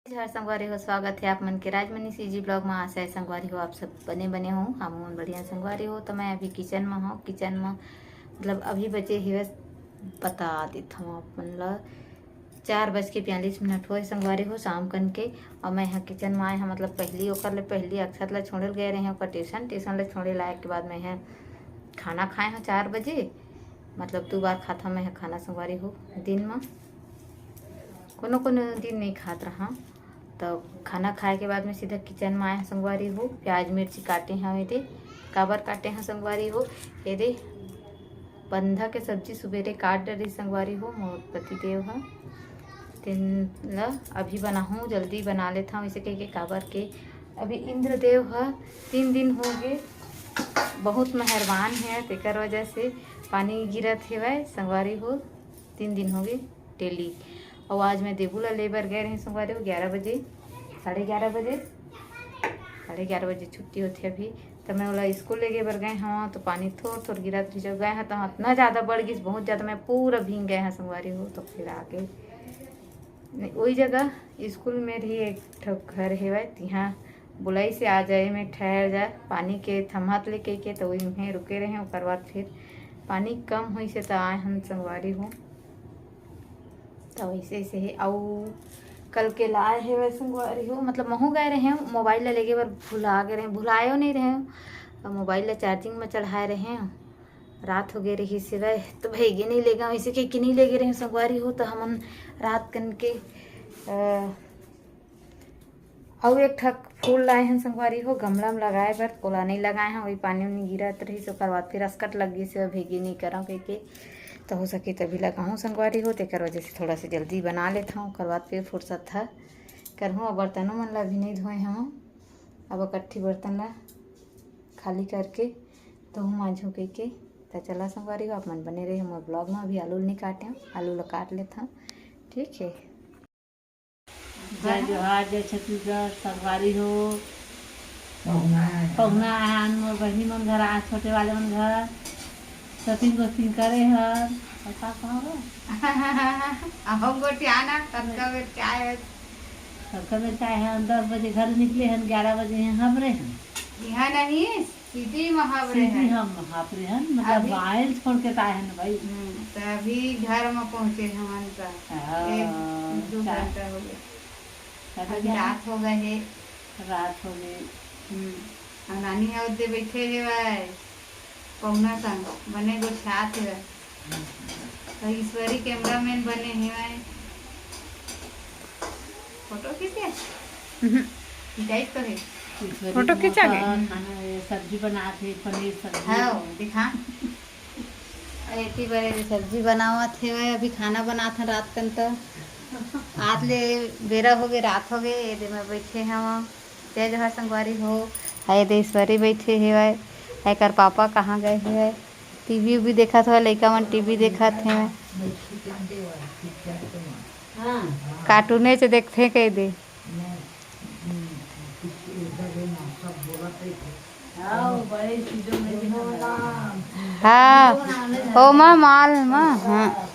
हर संगवारी हो स्वागत है आप मन के राजमनी सीजी ब्लॉग में। आशा है संगवारी हो आप सब बने हो, हम मन बढ़िया संगवारी हो। तो मैं अभी किचन में हूँ। किचन में मतलब अभी बचे ही बता देता हूँ आप मन ला 4:42 हो संगवारी हो शाम कन के। और मैं यहाँ किचन में आए हैं मतलब पहली अक्षत ला छोड़े गए रहे हैं ट्यूशन ला छोड़े लाए के बाद मैं यहाँ खाना खाए हैं 4 बजे। मतलब 2 बार खाता मैं यहाँ खाना संगवारी हो दिन में, कोनो दिन नहीं खात रहा। तो खाना खाए के बाद में सीधा किचन में आए हैं संगवारी हो। प्याज मिर्ची काटे हैं ये दे काबर काटे हैं संगवारी हो। ये दे बंधा के सब्जी सुबेरे काट डरी संगवारी हो। मोर पति देव है तीन ला अभी बनाऊँ जल्दी बना लेता हूँ इसे कह के काबर के अभी इंद्रदेव है 3 दिन हो गए बहुत मेहरबान है तेकर वजह से पानी गिरत है संगवारी हो 3 दिन हो गए डेली। और आज मैं देबूला लेबर गए रहे संगवारी हो 11 बजे 11:30 बजे छुट्टी होती है अभी। तो मैं बोला स्कूल ले गए बर गए हाँ तो पानी थोड़ गिरा जब गए हैं तो इतना ज़्यादा बढ़ गई बहुत ज़्यादा मैं पूरा भीग गए हैं संगवारी हो। तो फिर आके वही जगह स्कूल में भी एक घर है यहाँ बुलाई से आ जाए मैं ठहर जाए पानी के थमहत लेके के तो वही में रुके रहे और बाद फिर पानी कम हुई से तो आए हम संगवारी हो। तो वैसे ही आउ कल के लाए है वैसे संगवारी हो मतलब महू गए रहे हैं मोबाइल ले लेके बार भुला गए रहे भुलाए नहीं रहे मोबाइल ला चार्जिंग में चढ़ाए रहे हैं। रात हो गई रही सिवाय तो भेगे नहीं लेगा वैसे कहीं नहीं ले गए रहे संगवारी हो। तो हम रात कन के और एक ठक फूल लाए हैं संगवारी हो गमला में लगाए पर पोला नहीं लगाए हैं वही पानी उनी गिरत रही तो बाद फिर अस्कट लग गई से भेगे नहीं करा कह के तो हो सके तभी लगाऊँ संगवारी हो तेकर वजह से थोड़ा सा जल्दी बना लेता हूँ कर बाद फिर फुर्सत था करहूँ। और बर्तनों मन ला भी नहीं धोए हम अब इकट्ठी बर्तन ला खाली करके तो हूँ मांझू कह के तो चला संगवारी हो आप मन बने रहे हमारे ब्लॉग में। अभी आलू नहीं काटे हूँ आलू ला काट लेता हूँ ठीक है। जय जोहार जय छत्तीसगढ़ संगवारी हो पहुना आन मोर बहनी मन घर आ छोटे वाले मन घर शॉपिंग वोपिंग करे हैं ऐसा कहाँ हम गोटी आना सबका में चाय है सबका में चाय है 10 बजे घर निकले हैं 11 बजे हैं हमरे हैं यहाँ नहीं सीधी महावरे सीधी हम महापरे हैं मतलब मोबाइल छोड़ के आए हैं भाई तो अभी घर में पहुँचे हमारे पास 2 घंटा हो गया रात हो गए है रात हो गई नानी है उधर बैठे है पहुना संग बने गो छात है तो ईश्वरी कैमरामैन बने हैं फोटो खींचे खिंचाई तो है फोटो खींचा गए सब्जी बनाते पनीर सब्जी हाँ दिखा इतनी बड़े सब्जी बनावा थे वह अभी खाना बनाते रात कन तो आज ले बेरा हो गए रात हो गए ये में बैठे हैं वहाँ जय जोहार संगवारी हो है देश्वरी बैठे है है कर पापा कहाँ गए है टीवी भी देखा था लड़का मन टीवी देखा थे कार्टूने से देखते कह दे हाँ ओ माँ माल माँ हाँ